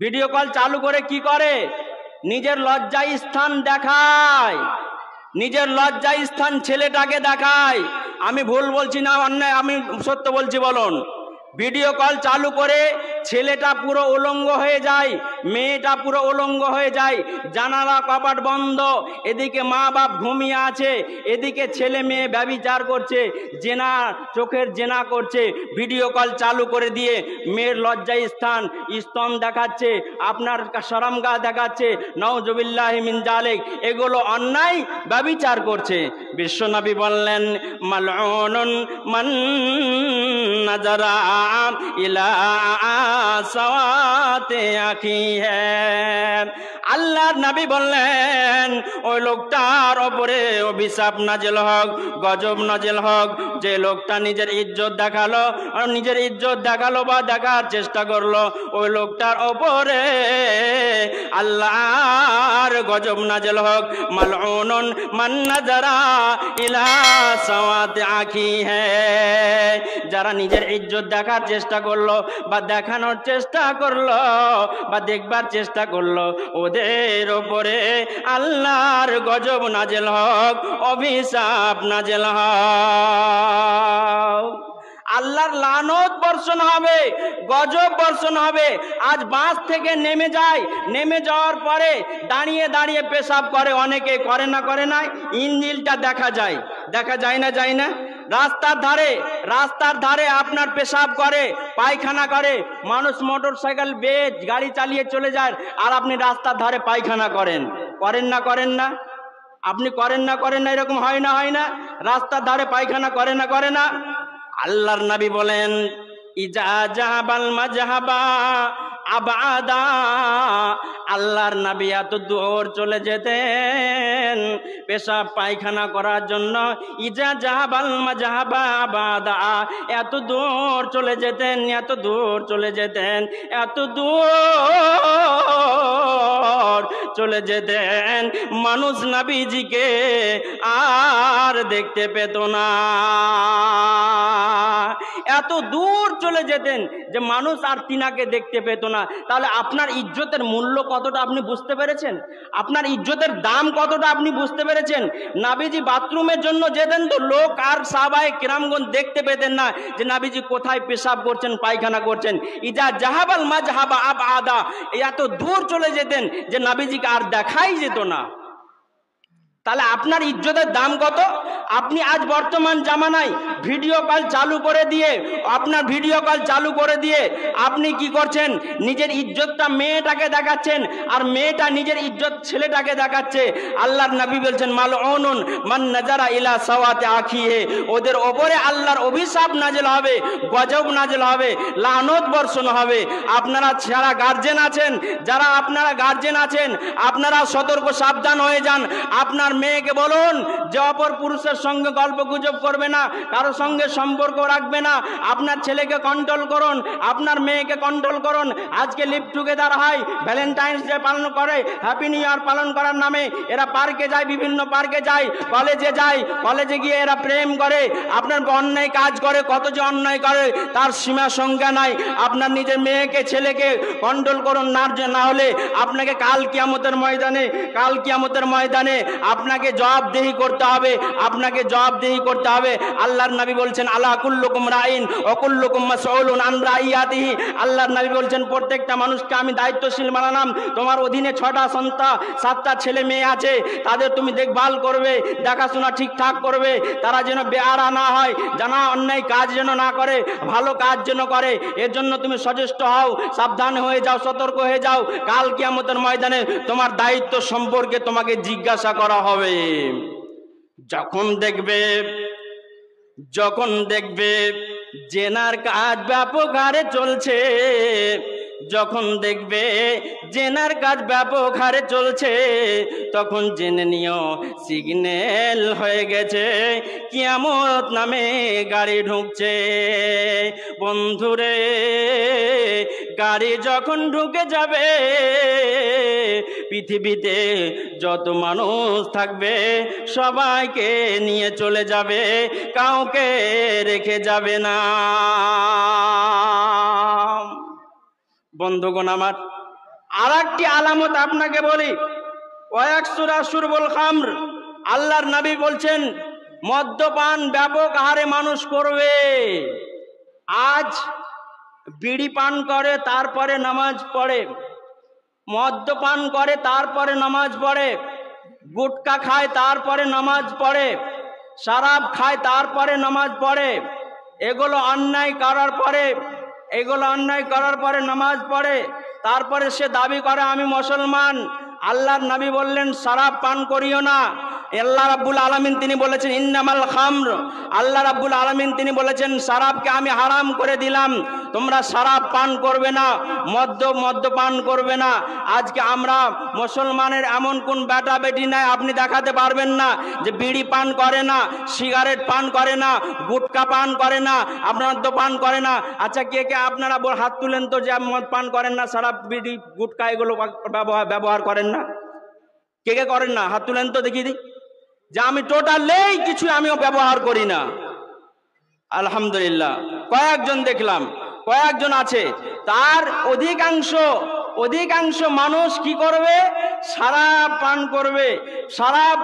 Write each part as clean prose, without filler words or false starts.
Video call চালু করে কি করে? নিজের লজ্জা স্থান দেখায়, নিজের লজ্জা স্থান ছেলেটাকে দেখায়। আমি ভুল বলছি না অন্যায়, আমি সত্য বলছি বলুন। ভিডিও কল চালু করে ছেলেটা পুরো উলঙ্গ হয়ে যায়, মেয়েটা পুরো উলঙ্গ হয়ে যায়, জানালা কপাট বন্ধ, এদিকে মা বাপ ঘুমিয়ে আছে, এদিকে ছেলে মেয়ে ব্যভিচার করছে, জেনা, চোখের জেনা করছে। ভিডিও কল চালু করে দিয়ে মেয়ের লজ্জায় স্তন দেখাচ্ছে, আপনার শরমগাহ দেখাচ্ছে, নাউজুবিল্লাহি মিন যালিক। এগুলো অন্যায়, ব্যভিচার করছে। বিশ্বনবী বললেন, মালউনুন মান নাজারা ইলা সাওয়াতি আখিহি। আল্লাহর নবী বললেন, ওই লোকটার ওপরে অভিশাপ নাজিল হোক, গজব নাজিল হোক, যে লোকটা নিজের ইজ্জত দেখালো, আর নিজের ইজ্জত দেখালো বা দেখার চেষ্টা করলো, ওই লোকটার ওপরে আল্লাহর গজব নাজিল হোক। মালউনুন মান নাজারা ইলা সাওয়াতি আখিহি। যারা নিজের ইজ্জত দেখার চেষ্টা করলো বা দেখানোর চেষ্টা করলো বা দেখবার চেষ্টা করলো, ওদের ওপরে আল্লাহর গজব নাজিল হোক, অভিশাপ নাজিল হোক। আল্লাহর লানত বর্ষণ হবে, গজব বর্ষণ হবে। আজ বাস থেকে নেমে যায়, নেমে যাওয়ার পরে দাঁড়িয়ে দাঁড়িয়ে পেশাব করে, অনেকে করে না, করে না, ইঞ্জিলটা দেখা যায়, দেখা যায় না, যায় না। রাস্তার ধারে আপনার পেশাব করে, পায়খানা করে, মানুষ মোটর সাইকেল বেয়ে গাড়ি চালিয়ে চলে যায়, আর আপনি রাস্তার ধারে পায়খানা করেন, করেন না, করেন না? আপনি করেন না, করেন না, এরকম হয় না, হয় না? রাস্তার ধারে পায়খানা করে না, করে না? আল্লাহর নবী বলেন, ইজা জাহাবাল মাজহাবা আবাদা। আল্লাহর নবী এত দূর চলে যেতেন পেশাব পায়খানা করার জন্য। ইজা জাহাবাল মাজহাবা আবাদা, এত দূর চলে যেতেন, এত দূর চলে যেতেন, এত দূর চলে যেতেন, মানুষ নবীজিকে আর দেখতে পেত না। এত দূর চলে যেতেন যে মানুষ আর তিনাকে দেখতে পেত না। তাহলে আপনার ইজ্জতের মূল্য কতটা আপনি বুঝতে পেরেছেন? আপনার ইজ্জতের দাম কতটা আপনি বুঝতে পেরেছেন? নাবিজি বাথরুমের জন্য যেতেন তো লোক আর সাহাবায়ে কেরামগণ দেখতে পেতেন না যে নাবিজি কোথায় পেশাব করছেন, পায়খানা করছেন। ইজা জাহাবাল মাজহাবা আবাদা, এত দূর চলে যেতেন যে নাবিজিকে আর দেখাই যেত না। তাহলে আপনার ইজ্জতের দাম কত? আপনি আজ বর্তমান জামানায় ভিডিও কল চালু করে দিয়ে, আপনার ভিডিও কল চালু করে দিয়ে আপনি কি করছেন? নিজের ইজ্জতটা মেয়েটাকে দেখাচ্ছেন, আর মেয়েটা নিজের ইজ্জত ছেলেটাকে দেখাচ্ছে। আল্লাহর নবী বলছেন, মালউনুন মান নাজারা ইলা সাওয়াতি আখিহি। ওদের ওপরে আল্লাহর অভিশাপ নাজিল হবে, গজব নাজিল হবে, লানত বর্ষণ হবে। আপনারা যারা গার্জেন আছেন, যারা আপনারা গার্জেন আছেন, আপনারা সতর্ক সাবধান হয়ে যান। আপনার মেয়েকে বলুন যে অপর পুরুষের সঙ্গে গল্প গুজব করবে না, কারো সঙ্গে সম্পর্ক রাখবে না। আপনার ছেলেকে কন্ট্রোল করুন, আপনার মেয়েকে কন্ট্রোল করুন। আজকে লিভ টুগেদার হয়, ভ্যালেন্টাইন্স ডে পালন করে, হ্যাপি নিউ ইয়ার পালন করার নামে এরা পার্কে যায়, বিভিন্ন পার্কে যায়, কলেজে যায়, কলেজে গিয়ে এরা প্রেম করে, আপনার অন্যায় কাজ করে। কত যে অন্যায় করে তার সীমা সংখ্যা নাই। আপনার নিজের মেয়েকে ছেলেকে কন্ট্রোল করুন, না হলে আপনাকে কাল কিয়ামতের ময়দানে আপনাকে জবাবদেহি করতে হবে, আপনাকে জবাবদেহি করতে হবে। আল্লাহর নবী বলছেন, আলা কুল্লুকুম রাইন ওয়া কুল্লুকুম মাসউলুন আন রাইয়াতিহি। আল্লাহর নবী বলছেন, প্রত্যেকটা মানুষকে আমি দায়িত্বশীল বানালাম। তোমার অধীনে 6টা সন্তান, 7টা ছেলে মেয়ে আছে, তাদের তুমি দেখভাল করবে, দেখাশোনা ঠিকঠাক করবে, তারা যেন বেআরা না হয়, জানা অন্যায় কাজ যেন না করে, ভালো কাজ যেন করে। এর জন্য তুমি সচেষ্ট হও, সাবধান হয়ে যাও, সতর্ক হয়ে যাও। কাল কিয়ামতের ময়দানে তোমার দায়িত্ব সম্পর্কে তোমাকে জিজ্ঞাসা করা হবে। যখন দেখবে জেনার কাজ ব্যাপক হারে চলছে, যখন দেখবে জেনার কাজ ব্যাপক হারে চলছে, তখন জেনে নিও সিগন্যাল হয়ে গেছে, কিয়ামত নামে গাড়ি ঢুকছে। বন্ধুরে, গাড়ি যখন ঢুকে যাবে, পৃথিবীতে যত মানুষ থাকবে সবাইকে নিয়ে চলে যাবে, কাউকে রেখে যাবে না। বন্ধুগণ আমার, আর একটি আলামত আপনাকে বলি, ওয়াকসুরা শুরবুল খামর, আল্লাহর নবী বলছেন মদ্যপান ব্যাপক হারে মানুষ করবে। আজ বিড়ি পান করে তারপরে নামাজ পড়ে, মদ্যপান করে তারপরে নামাজ পড়ে, গুটকা খায় তারপরে নামাজ পড়ে, শরাব খায় তারপরে নামাজ পড়ে। এগুলো অন্যায় করার পরে নামাজ পড়ে, তারপরে সে দাবি করে আমি মুসলমান। আল্লাহর নবী বললেন শরাব পান করিও না। আল্লাহ রাব্বুল আলামিন তিনি বলেছেন ইন্নামাল খামর, আল্লাহ রাব্বুল আলামিন তিনি বলেছেন শরাবকে আমি হারাম করে দিলাম, তোমরা শরাব পান করবে না, মদ্যপান করবে না। আজকে আমরা মুসলমানের এমন কোন বেটা বেটি নাই আপনি দেখাতে পারবেন না যে বিড়ি পান করে না, সিগারেট পান করে না, গুটকা পান করে না, মদ্য পান করে না। আচ্ছা কে কে আপনারা হাত তুলেন তো যে মদ পান করেন না, শরাব বিড়ি গুটকা এগুলো ব্যবহার করেন না? কে কে করেন না হাত তুলেন তো দেখি দিই, যে আমি টোটালেই কিছু আমিও ব্যবহার করি না। আলহামদুলিল্লাহ কয়েকজন দেখলাম, কয়েকজন আছে। তার অধিকাংশ মানুষ কি করবে? শরাব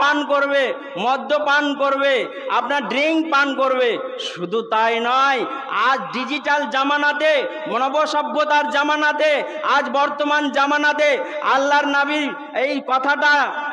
পান করবে, মদ্যপান করবে, আপনার ড্রিঙ্ক পান করবে। শুধু তাই নয়, আজ ডিজিটাল জামানাতে, মানব সভ্যতার জামানাতে, আজ বর্তমান জামানাতে আল্লাহর নবীর এই কথাটা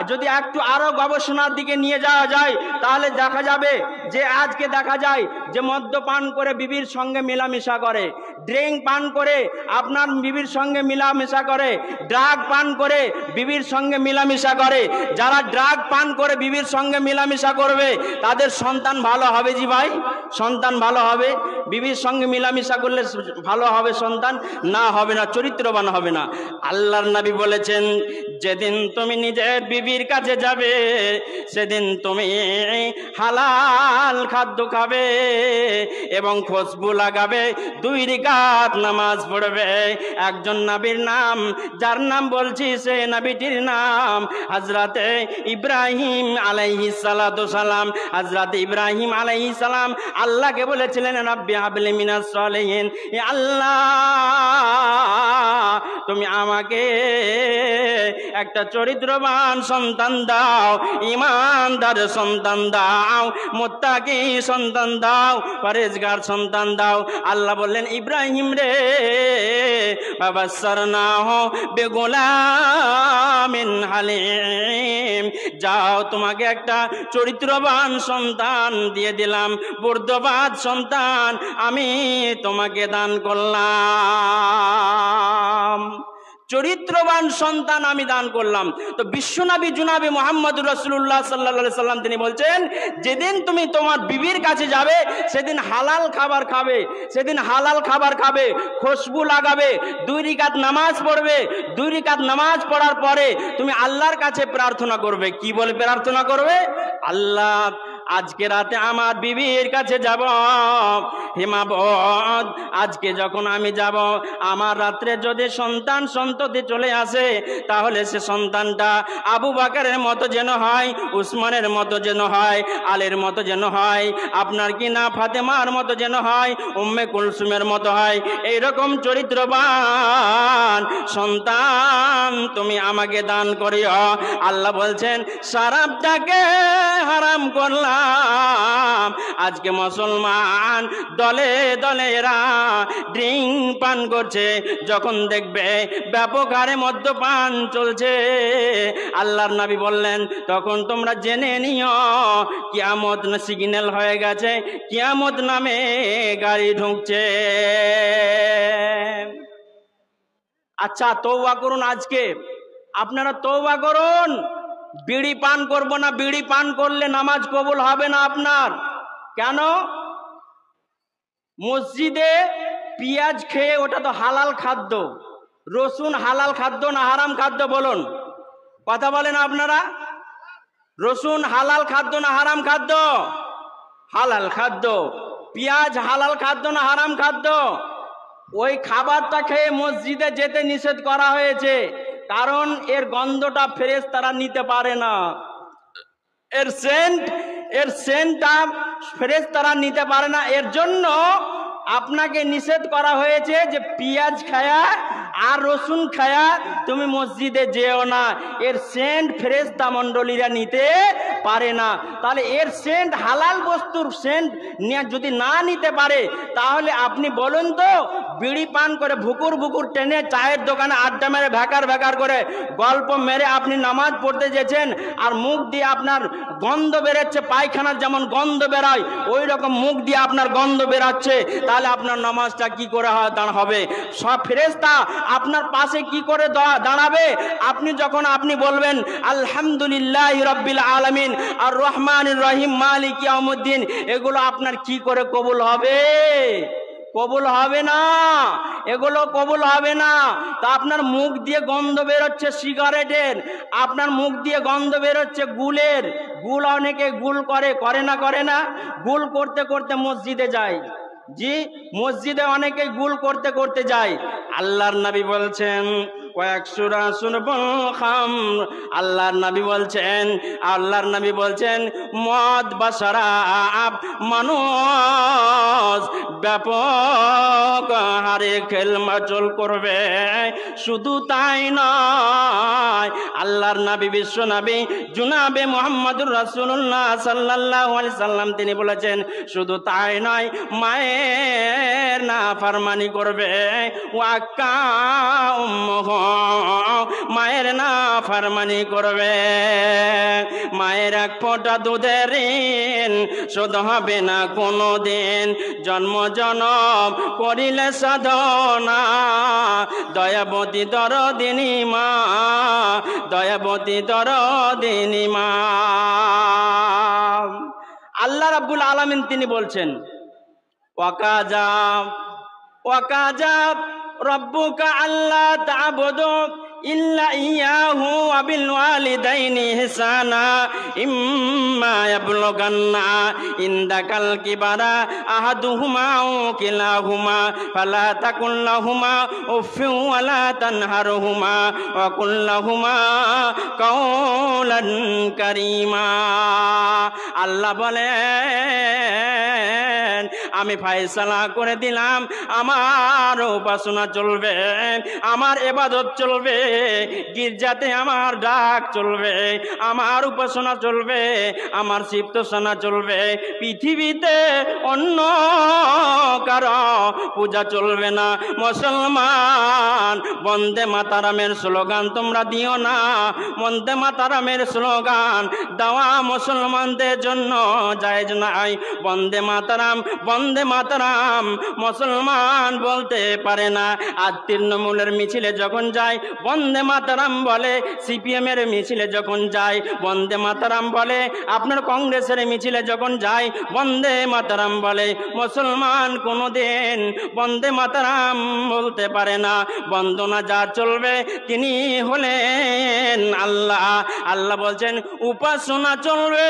যদি একটু আরো গবেষণার দিকে নিয়ে যাওয়া যায়, তাহলে দেখা যাবে যে আজকে দেখা যায় যে মদ্যপান করে বিবির সঙ্গে মেলামেশা করে, ড্রিঙ্ক পান করে আপনার বিবির সঙ্গে মেলামেশা করে, ড্রাগ পান করে বিবির সঙ্গে মেলামেশা করে। যারা ড্রাগ পান করে বিবির সঙ্গে মেলামেশা করবে তাদের সন্তান ভালো হবে? জি ভাই, সন্তান ভালো হবে? বিবির সঙ্গে মেলামেশা করলে ভালো হবে সন্তান? না, হবে না, চরিত্রবান হবে না। আল্লাহর নবী বলেছেন যেদিন তুমি নিজের বিবির কাছে যাবে সেদিন তুমি হালাল খাদ্য খাবে এবং খুশবু লাগাবে, 2 রাকাত নামাজ পড়বে। একজন নবীর নাম, যার নাম বলছি সে নবীটির নাম হযরতে ইব্রাহিম আলাইহিস সালাতু সালাম। হযরতে ইব্রাহিম আলাইহিস সালাম আল্লাহকে বলেছিলেন রাব্বি হাবলি মিনাস সালিহিন, হে আল্লাহ তুমি আমাকে একটা চরিত্রবান সন্তান দাও, ঈমানদার সন্তান দাও, মুত্তাকি সন্তান দাও, পরহেজগার সন্তান দাও। আল্লাহ বললেন ইব্রাহিম রে বাবাসসারনাহু বিগুলামিন হালিম, যাও তোমাকে একটা চরিত্রবান সন্তান দিয়ে দিলাম, বর্দবাদ সন্তান আমি তোমাকে দান করলাম, চরিত্রবান সন্তান আমি দান করলাম। তো বিশ্বনবী জনাবে মুহাম্মদুর রাসূলুল্লাহ সাল্লাল্লাহু আলাইহি সাল্লাম তিনি বলছেন যেদিন তুমি তোমার বিবির কাছে যাবে সেদিন হালাল খাবার খাবে, খুশবু লাগাবে, 2 রাকাত নামাজ পড়বে। 2 রাকাত নামাজ পড়ার পরে তুমি আল্লাহর কাছে প্রার্থনা করবে। কি বলে প্রার্থনা করবে? আল্লাহ আজকে রাতে আমার বিবির কাছে যাব, হিমাবদ আজকে যখন আমি যাব আমার রাত্রে যদি সন্তান সন্ততি চলে আসে তাহলে সে সন্তানটা আবু বকরের মতো যেন হয়, উসমানের মতো যেন হয়, আলীর মতো যেন হয়, আপনার কি না ফাতেমার মতো যেন হয়, উম্মে কুলসুমের মতো হয়। এইরকম চরিত্রবান সন্তান তুমি আমাকে দান করিও। আল্লাহ বলছেন শরাবটাকে হারাম করলাম। আজকে মুসলমান দলে দলে এরা ড্রিঙ্ক পান করছে, যখন দেখবে ব্যাপক হারে মদ্যপান চলছে, আল্লাহর নবী বললেন তখন তোমরা জেনে নিও কিয়ামত সিগন্যাল হয়ে গেছে, কিয়ামত নামে গাড়ি ঢুকছে। আচ্ছা তওবা করুন, আজকে আপনারা তওবা করুন। বিড়ি পান করব না, বিড়ি পান করলে নামাজ কবুল হবে না আপনার। কেন? মসজিদে পেঁয়াজ খেয়ে, ওটা তো হালাল খাদ্য, রসুন হালাল খাদ্য না হারাম খাদ্য বলুন? কথা বলেন আপনারা, রসুন হালাল খাদ্য না হারাম খাদ্য? হালাল খাদ্য। পেঁয়াজ হালাল খাদ্য না হারাম খাদ্য? ওই খাবারটা খেয়ে মসজিদে যেতে নিষেধ করা হয়েছে, কারণ এর গন্ধটা ফেরেশতারা নিতে পারে না, এর সেন্টটা ফেরেশতারা নিতে পারে না। এর জন্য আপনাকে নিষেধ করা হয়েছে যে পেঁয়াজ খায়া আর রসুন খায়া তুমি মসজিদে যেও না, এর সেন্ট ফেরেশতা মণ্ডলীরা নিতে পারে না। তাহলে এর সেন্ট, হালাল বস্তুর সেন্ট যদি না নিতে পারে, তাহলে আপনি বলুন তো, বিড়ি পান করে ভুকুর ভুকুর টেনে চায়ের দোকানে আড্ডা মেরে ভ্যাকার ভ্যাকার করে গল্প মেরে আপনি নামাজ পড়তে যেছেন, আর মুখ দিয়ে আপনার গন্ধ বেরোচ্ছে, পায়খানার যেমন গন্ধ বেরোয় ওই রকম মুখ দিয়ে আপনার গন্ধ বেরাচ্ছে, তাহলে আপনার নামাজটা কি করে হবে? সব ফেরেশতা আপনার পাশে কি করে দাঁড়াবে? আপনি বলবেন আলহামদুলিল্লাহ রাব্বিল আলামিন আর রহমানির রহিম মালিক ইয়াউমিদ্দিন, এগুলো আপনার কি করে কবুল হবে? কবুল হবে না, এগুলো কবুল হবে না। তা আপনার মুখ দিয়ে গন্ধ বেরোচ্ছে সিগারেটের, আপনার মুখ দিয়ে গন্ধ বেরোচ্ছে গুলের। গুল অনেকে গুল করে না? গুল করতে করতে মসজিদে যায়। জি, মসজিদে অনেকে গুল করতে করতে যায়। আল্লাহর নবী বলছেন কয়েক সূরা শুনবুল খামর, আল্লাহর নবী বলছেন মদ বা শরাব মানুষ ব্যাপক হারে খেলমাচল করবে। শুধু তাই নয়, আল্লাহর নবী বিশ্ব নবী জনাবে মুহাম্মদুর রাসূলুল্লাহ সাল্লাল্লাহু আলাইহি সাল্লাম তিনি বলেছেন শুধু তাই নয়, মায়ের নাফরমানি করবে। ওয়াক্কা উম্মুহু, মায়ের নাফরমানি করবে। মায়ের এক ফোঁটা দুধের ঋণ শোধ হবে না কোনো দিন, জন্ম জনম করিলে সাধনা। দয়াবতী দরদিনী মা, দয়াবতী দরদিনী মা। আল্লাহ রাব্বুল আলামিন তিনি বলছেন ওয়াকাজাব রব্বুকা আল্লা তা'বুদু ইল্লা ইয়াহু ওয়া বিল ওয়ালিদাইনি ইহসানা ইম্মা ইয়াবলুগান্না ইনদাকাল কিবারা আহাদুহুমা আও কিলাহুমা ফালা তাকুল লাহুমা উফফিন ওয়া লা তানহারহুমা ওয়া কুল লাহুমা কাওলান কারীমা। আল্লাহ বলেন আমি ফয়সালা করে দিলাম, আমার উপাসনা চলবে, আমার ইবাদত চলবে, গির্জাতে আমার ডাক চলবে, আমার উপাসনা চলবে, আমার সিফতোসানা চলবে। পৃথিবীতে অন্য কারো পূজা চলবে না। মুসলমান, বন্দে মাতারামের স্লোগান তোমরা দিও না, বন্দে মাতারামের স্লোগান দেওয়া মুসলমানদের জন্য জায়েজ নাই। বন্দে মাতারাম, বন্দে মাতারাম মুসলমান বলতে পারে না। আর তৃণমূলের মিছিলে যখন যায় বন্দে মাতারাম বলে, সিপিএম এর মিছিলে যখন যায় বন্দে মাতারাম বলে, আপনার কংগ্রেসের মিছিলে যখন যায় বন্দে মাতারাম বলে। মুসলমান কোনোদিন বন্দে মাতারাম বলতে পারে না। বন্দনা যা চলবে তিনি হলেন আল্লাহ। আল্লাহ বলছেন উপাসনা চলবে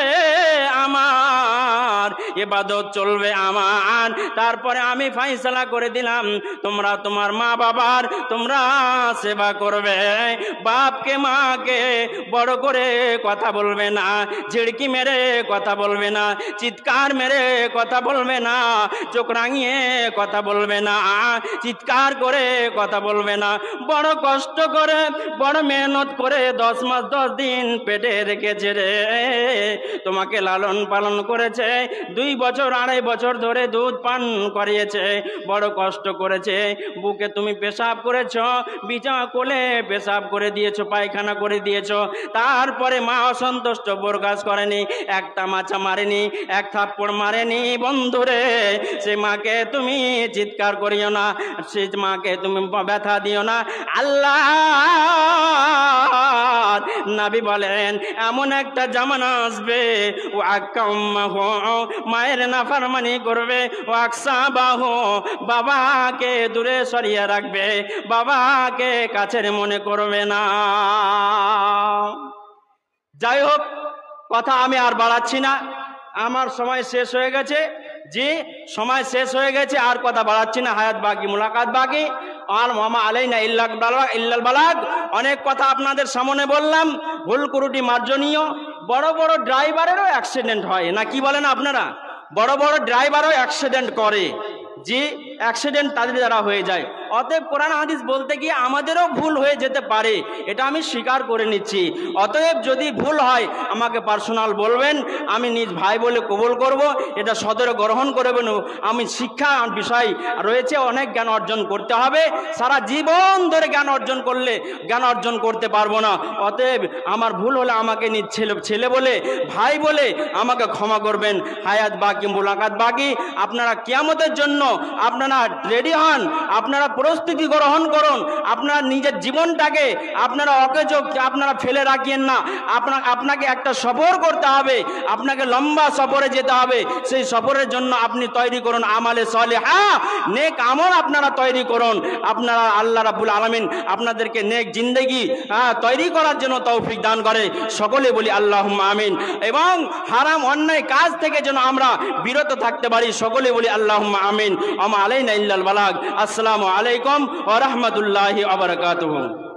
আমার, ইবাদত চলবে আমার। তারপরে আমি ফয়সালা করে দিলাম তোমরা তোমার মা বাবার তোমরা সেবা করবে। বাপকে মাকে বড় করে কথা বলবে না, ঝিড়কি মেরে কথা বলবে না, চিৎকার মেরে কথা বলবে না, চোখ রাঙিয়ে কথা বলবে না, চিৎকার করে কথা বলবে না। বড় কষ্ট করে, বড় মেহনত করে 10 মাস 10 দিন পেটে রেখেছে রে, তোমাকে লালন পালন করেছে, 2 বছর 2.5 বছর ধরে দুধ পান করিয়েছে, বড় কষ্ট করেছে। বুকে তুমি পেশাব করেছো, বিছানা কোলে পেশাব করে দিয়েছো, পায়খানা করে দিয়েছো। তারপরে মা অসন্তুষ্ট, বরদাস্ত করেনি, একটা মাছা মারেনি, এক থাপ্পড় মারেনি। বন্ধুরে, সে মাকে তুমি চিৎকার করিও না, সে মাকে তুমি ব্যথা দিও না। আল্লাহ নবী বলেন এমন একটা জামানা আসবে ও আকাম্মাহু, মায়ের নাফরমানি করবে, ও আকসাবাহু, বাবাকে দূরে সরিয়ে রাখবে, বাবাকে কাছের মনে করবে না। যাই হোক, কথা আমি আর বাড়াচ্ছি না, আমার সময় শেষ হয়ে গেছে। জি, সময় শেষ হয়ে গেছে, আর কথা বাড়াচ্ছি না। হায়াত বাকি, মুলাকাত বাকি। আর মামা আলাইনা ইল্লাল বালাগ। অনেক কথা আপনাদের সামনে বললাম, ভুল ত্রুটি মার্জনীয়। বড় বড় ড্রাইভারেরও অ্যাক্সিডেন্ট হয় না, কি বলেন আপনারা? বড় বড় ড্রাইভারও অ্যাক্সিডেন্ট করে। জি, অ্যাক্সিডেন্ট তাদের দ্বারা হয়ে যায়। অতএব কোরআন হাদিস বলতে গিয়ে আমাদেরও ভুল হয়ে যেতে পারে, এটা আমি স্বীকার করে নিচ্ছি। অতএব যদি ভুল হয় আমাকে পার্সোনাল বলবেন, আমি নিজ ভাই বলে কবুল করব, এটা সদরে গ্রহণ করবেন। আমি শিক্ষা বিষয় রয়েছে, অনেক জ্ঞান অর্জন করতে হবে, সারা জীবন ধরে জ্ঞান অর্জন করলে জ্ঞান অর্জন করতে পারবো না। অতএব আমার ভুল হলে আমাকে নিজ ছেলে বলে, ভাই বলে আমাকে ক্ষমা করবেন। হায়াত বাকি, মুলাকাত বাকি। আপনারা কিয়ামতের জন্য আপনারা রেডি হন, আপনারা প্রস্তুতি গ্রহণ করুন। আপনার নিজের জীবনটাকে আপনারা অকেজো আপনারা ফেলে রাখিয়েন না। আপনাকে একটা সফর করতে হবে, আপনাকে লম্বা সফরে যেতে হবে। সেই সফরের জন্য আপনি তৈরি করুন আমালে সালেহা, নেক আমল আপনারা তৈরি করুন। আপনারা আল্লাহ রাব্বুল আলামিন আপনাদেরকে নেক জিন্দেগি তৈরি করার জন্য তৌফিক দান করে। সকলে বলি আল্লাহুম্মা আমিন। এবং হারাম অন্যায় কাজ থেকে যেন আমরা বিরত থাকতে পারি, সকলে বলি আল্লাহুম্মা আমিন। আমা আলাইনা ইল্লাল বালাগ। আসসালামু আলাইকুম ওয়া রাহমাতুল্লাহি ওয়া বারাকাতুহু।